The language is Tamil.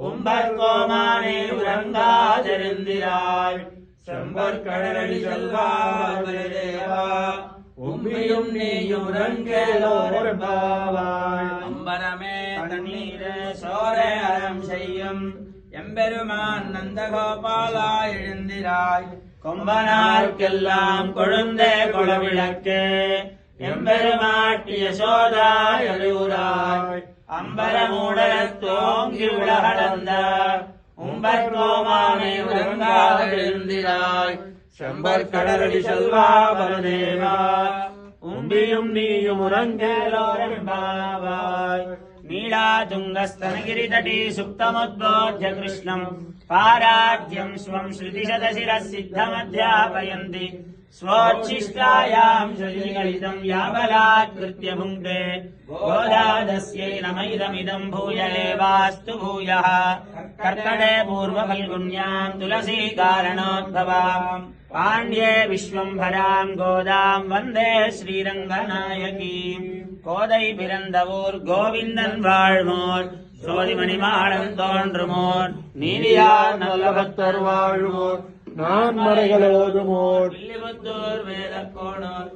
உம்பர்கோமானே உறங்காதிருந்திராய் செம்பர் கடலடி செல்வாவா உம்மியும் நீயும் உறங்கேலோர்பாவாய் அம்பரமே தண்ணீரே சோரே அறம் செய்யும் எம்பெருமான் நந்தகோபாலா எழுந்திராய் கொம்பனார்க்கெல்லாம் கொழுந்தே குளவிளக்கு எம்பெருமாட்டி யசோதாய் அழுவுராய் அம்பரமூடலத் தோங்கி உலகளந்த உம்பர்கோமானே உறங்காதிருந்திராய் செம்பர் கடலடி செல்வா பலதேவா உம்பியும் நீயும் உறங்கேலோர்பாவாய் नीलातुङ्गस्तनगिरितटी सुप्तमुद्बोध्य कृष्णम् पाराज्यम् स्वम् श्रुतिशतशिरः सिद्धमध्यापयन्ति स्वोच्छिष्टायाम् श्रुतिगलितम् याबलात्कृत्य भुङ्क्ते गोदादस्यै नमैदमिदम् भूय एवास्तु भूयः कर्कटे पूर्वफल्गुन्याम् तुलसीकारणोद्भवाम् पाण्ड्ये विश्वम्भराम् गोदाम् वन्दे श्रीरङ्गनायकीम् கோதை பிறந்தவோர் கோவிந்தன் வாழ்மோர் சோதிமணிமாடன் தோன்றுமோர் நீதியார் நல்ல பக்தர் வாழ்வோர் நான் மறைகளோதுமோர் வேதக்கோணோர்